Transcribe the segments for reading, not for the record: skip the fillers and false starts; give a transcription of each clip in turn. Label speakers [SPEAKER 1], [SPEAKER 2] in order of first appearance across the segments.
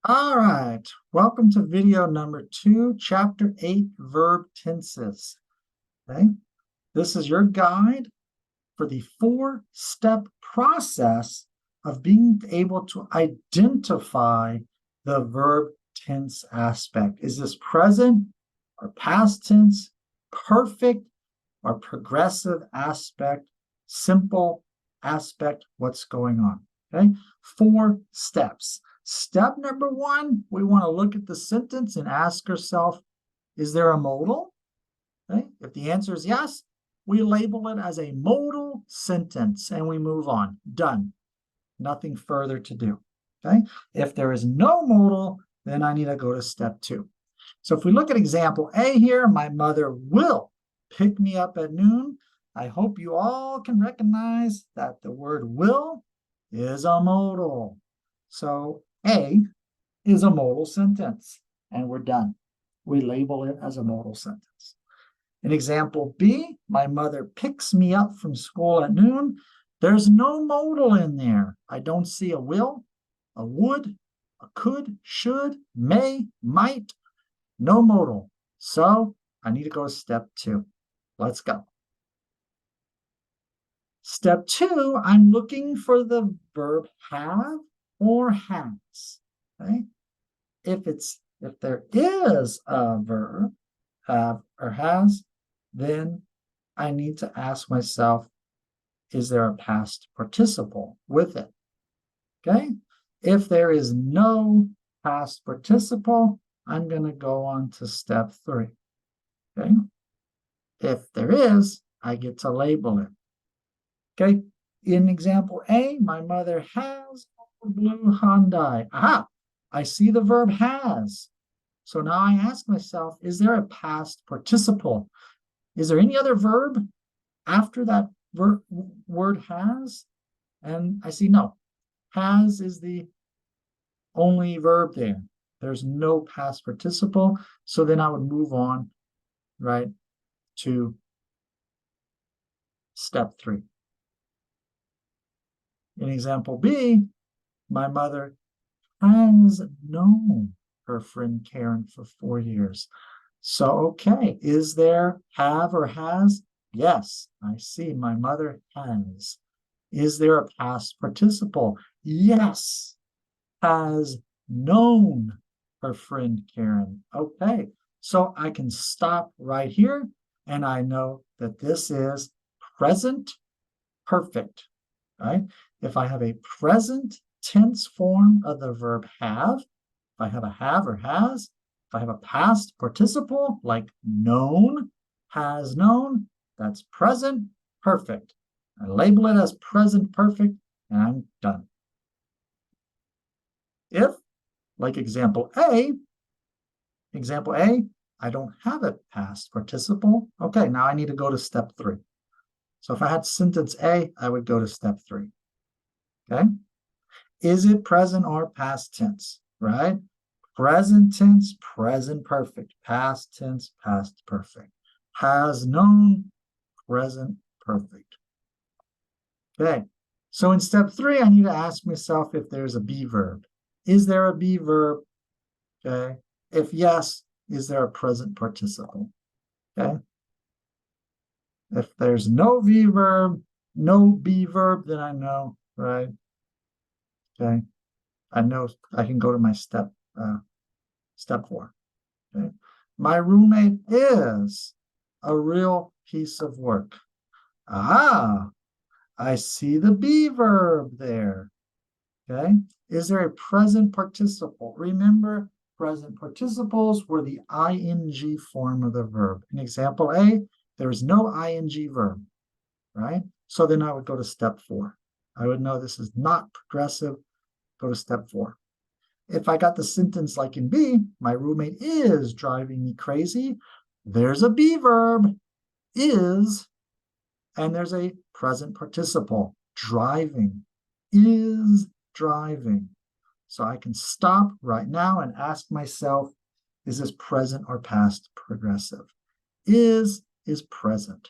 [SPEAKER 1] All right, welcome to video number 2, chapter 8, verb tenses. Okay, this is your guide for the 4-step process of being able to identify the verb tense aspect. Is this present or past tense, perfect or progressive aspect, simple aspect? What's going on? Okay, 4 steps. Step number 1, we want to look at the sentence and ask ourselves, is there a modal? Okay. If the answer is yes, we label it as a modal sentence and we move on. Done. Nothing further to do. Okay. If there is no modal, then I need to go to step 2. So if we look at example A here, my mother will pick me up at noon. I hope you all can recognize that the word will is a modal. So A is a modal sentence, and we're done. We label it as a modal sentence. In example B, my mother picks me up from school at noon. There's no modal in there. I don't see a will, a would, a could, should, may, might, no modal. So I need to go to step 2. Let's go. Step 2, I'm looking for the verb have or has. Okay? If there is a verb, have or has, then I need to ask myself, is there a past participle with it? Okay? If there is no past participle, I'm going to go on to step 3. Okay? If there is, I get to label it. Okay? In example A, my mother has a blue Hyundai. Aha! I see the verb has. So now I ask myself, is there a past participle? Is there any other verb after that word has? And I see no. Has is the only verb there. There's no past participle. So then I would move on, right, to step 3. In example B, my mother has known her friend Karen for 4 years. So, okay, is there have or has? Yes, I see my mother has. Is there a past participle? Yes, has known her friend Karen. Okay, so I can stop right here and I know that this is present perfect, right? If I have a present tense form of the verb have, if I have a have or has, if I have a past participle like known, has known, that's present perfect. I label it as present perfect and I'm done. If, like example A, I don't have a past participle. Okay, now I need to go to step 3. So if I had sentence A, I would go to step 3. Okay? Is it present or past tense, right? Present tense, present perfect. Past tense, past perfect. Has known, present perfect. Okay, so in step 3, I need to ask myself if there's a be verb. Is there a be verb? Okay, if yes, is there a present participle? Okay, if there's no be verb, then I know, right? Okay, I know I can go to my step 4. Okay, my roommate is a real piece of work. Ah, I see the be verb there. Okay, is there a present participle? Remember, present participles were the ing form of the verb. In example A, there is no ing verb, right? So then I would go to step 4. I would know this is not progressive. Go to step 4. If I got the sentence like in B, my roommate is driving me crazy, there's a be verb, is, and there's a present participle, driving, is driving. So I can stop right now and ask myself, is this present or past progressive? Is present.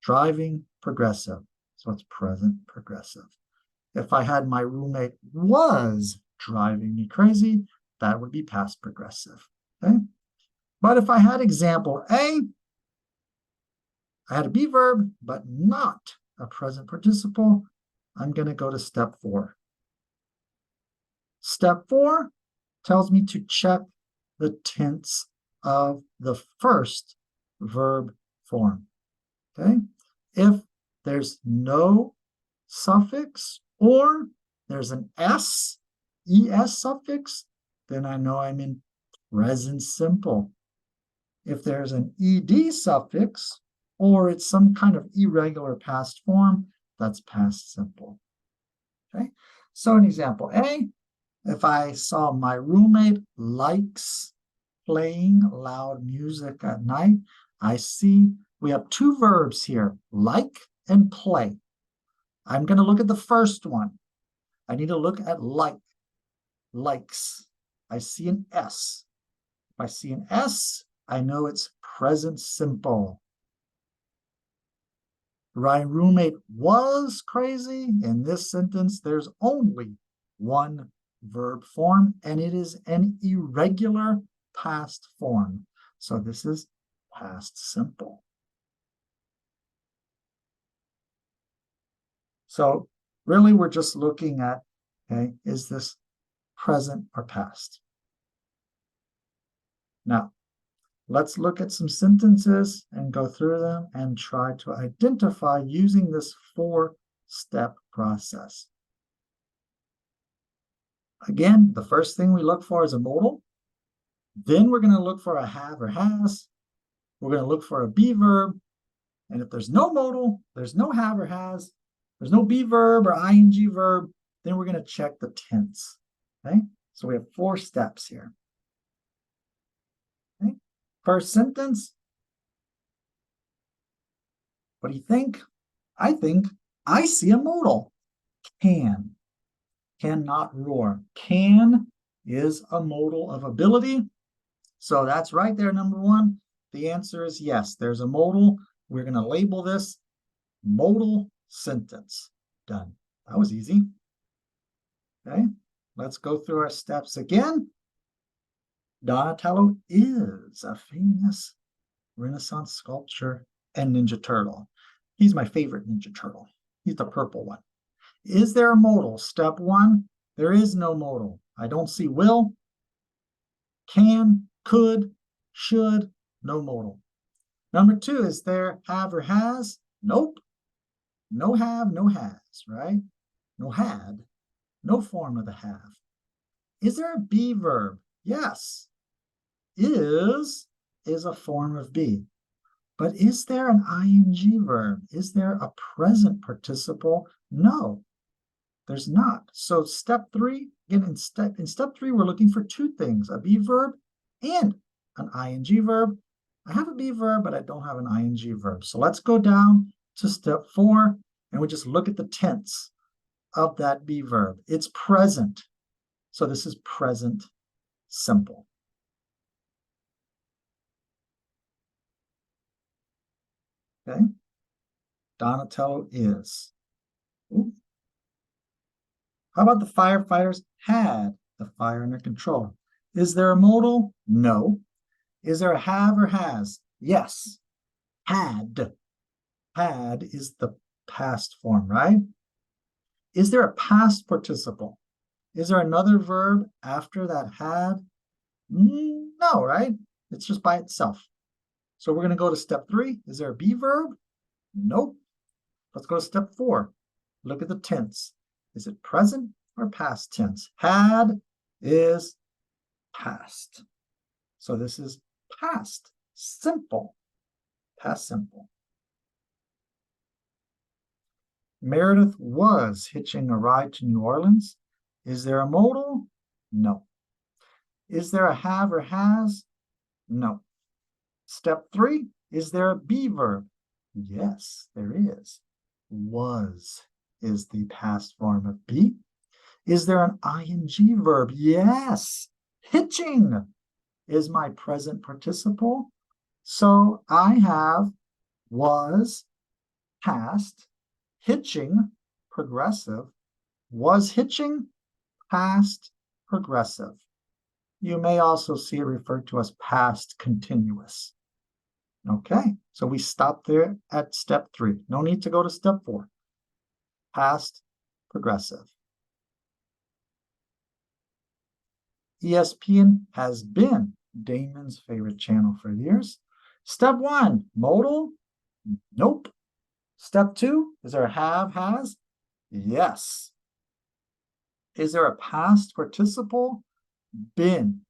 [SPEAKER 1] Driving, progressive. So it's present progressive. If I had my roommate was driving me crazy, that would be past progressive. Okay? But if I had example A, I had a be verb, but not a present participle, I'm going to go to step 4. Step 4 tells me to check the tense of the first verb form. Okay? If there's no suffix or there's an es suffix, then I know I'm in present simple. If there's an ed suffix or it's some kind of irregular past form, that's past simple. Okay? So an example A, if I saw my roommate likes playing loud music at night, I see we have 2 verbs here, like and play. I'm going to look at the first one. I need to look at like, likes. I see an S. If I see an S, I know it's present simple. My roommate was crazy. In this sentence, there's only one verb form, and it is an irregular past form. So this is past simple. So really, we're just looking at, okay, is this present or past? Now, let's look at some sentences and go through them and try to identify using this 4-step process. Again, the first thing we look for is a modal. Then we're going to look for a have or has. We're going to look for a be verb. And if there's no modal, there's no have or has, there's no be verb or ing verb, then we're going to check the tense. Okay? So we have 4 steps here. Okay? First sentence. What do you think? I think I see a modal. Can. Cannot roar. Can is a modal of ability. So that's right there, number 1. The answer is yes. There's a modal. We're going to label this modal sentence. Done. That was easy. Okay, let's go through our steps again. Donatello is a famous Renaissance sculptor and Ninja Turtle. He's my favorite Ninja Turtle. He's the purple one. Is there a modal? Step 1, there is no modal. I don't see will, can, could, should, no modal. Number 2, is there have or has? Nope. No have, no has, right? No had, no form of the have. Is there a be verb? Yes. Is a form of be. But is there an ing verb? Is there a present participle? No, there's not. So step 3, again, in step 3, we're looking for 2 things, a be verb and an ing verb. I have a be verb, but I don't have an ing verb. So let's go down to step 4, and we just look at the tense of that be verb. It's present. So this is present simple. Okay. Donatello is. Ooh. How about the firefighters had the fire under control? Is there a modal? No. Is there a have or has? Yes. Had. Had is the past form, right? Is there a past participle? Is there another verb after that had? No, right? It's just by itself. So we're going to go to step 3. Is there a be verb? Nope. Let's go to step 4. Look at the tense. Is it present or past tense? Had is past. So this is past simple. Past simple. Meredith was hitching a ride to New Orleans. Is there a modal? No. Is there a have or has? No. Step 3, is there a be verb? Yes, there is. Was is the past form of be. Is there an ing verb? Yes. Hitching is my present participle. So I have was past, hitching, progressive, was hitching, past, progressive. You may also see it referred to as past continuous. Okay, so we stop there at step 3. No need to go to step 4. Past progressive. ESPN has been Damon's favorite channel for years. Step 1, modal? Nope. Step 2, is there a have, has? Yes. Is there a past participle? Been.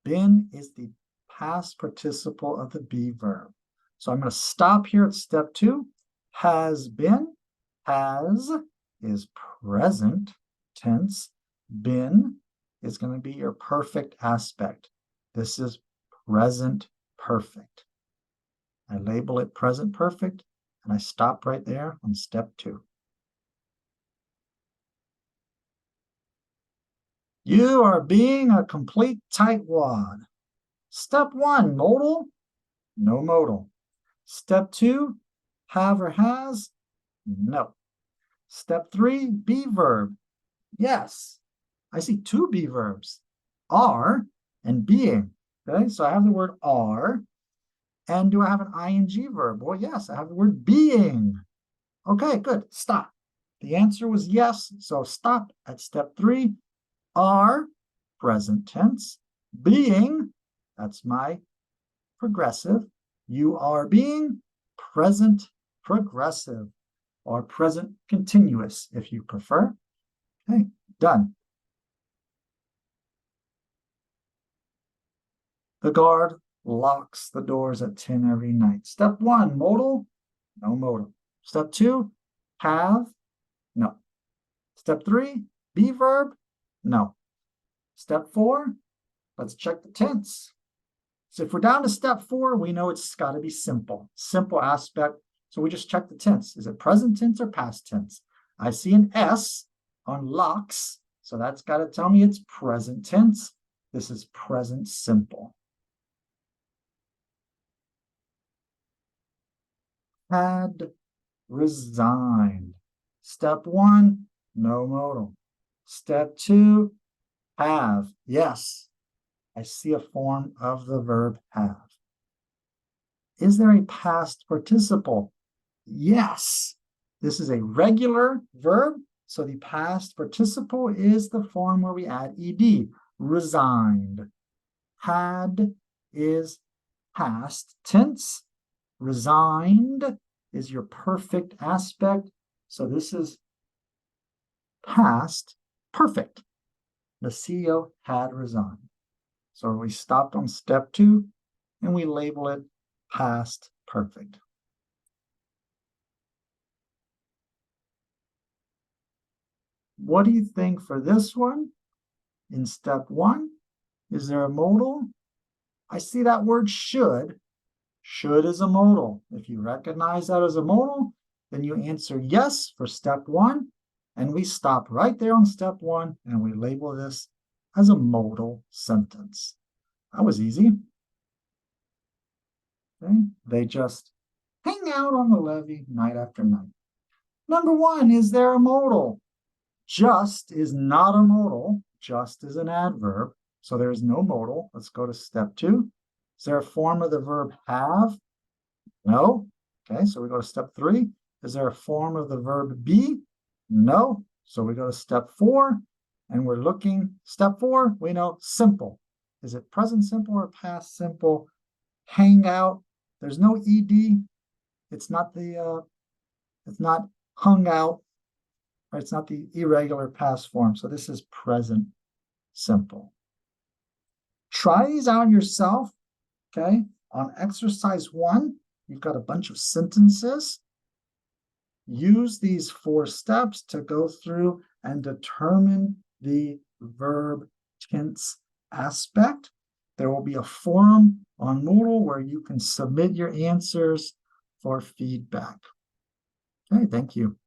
[SPEAKER 1] Been is the past participle of the be verb. So I'm going to stop here at step 2. Has been. Has is present tense. Been is going to be your perfect aspect. This is present perfect. I label it present perfect, and I stop right there on step 2. You are being a complete tightwad. Step 1, modal? No modal. Step 2, have or has? No. Step 3, be verb. Yes. I see 2 be verbs, are and being. Okay, so I have the word are. And do I have an ing verb? Well, yes, I have the word being. Okay, good. Stop. The answer was yes, so stop at step 3. Are, present tense. Being, that's my progressive. You are being, present progressive, or present continuous if you prefer. Okay, done. The guard locks the doors at 10 every night. Step 1, modal? No modal. Step 2, have? No. Step 3, be verb? No. Step 4, let's check the tense. So if we're down to step 4, we know it's got to be simple. Simple aspect. So we just check the tense. Is it present tense or past tense? I see an S on locks, so that's got to tell me it's present tense. This is present simple. Had resigned. Step 1, no modal. Step 2, have. Yes, I see a form of the verb have. Is there a past participle? Yes. This is a regular verb, so the past participle is the form where we add ed. Resigned. Had is past tense. Resigned is your perfect aspect. So this is past perfect. The CEO had resigned. So we stopped on step 2 and we label it past perfect. What do you think for this one? In step 1, is there a modal? I see that word should. Should is a modal. If you recognize that as a modal, then you answer yes for step 1. And we stop right there on step 1 and we label this as a modal sentence. That was easy. Okay. They just hang out on the levee night after night. Number 1, is there a modal? Just is not a modal. Just is an adverb. So there's no modal. Let's go to step 2. Is there a form of the verb have? No. Okay, so we go to step 3. Is there a form of the verb be? No. So we go to step 4, and we're looking. Step 4, we know simple. Is it present simple or past simple? Hang out. There's no ed. It's not hung out. Or it's not the irregular past form. So this is present simple. Try these out yourself. Okay. On exercise 1, you've got a bunch of sentences. Use these 4 steps to go through and determine the verb tense aspect. There will be a forum on Moodle where you can submit your answers for feedback. Okay, thank you.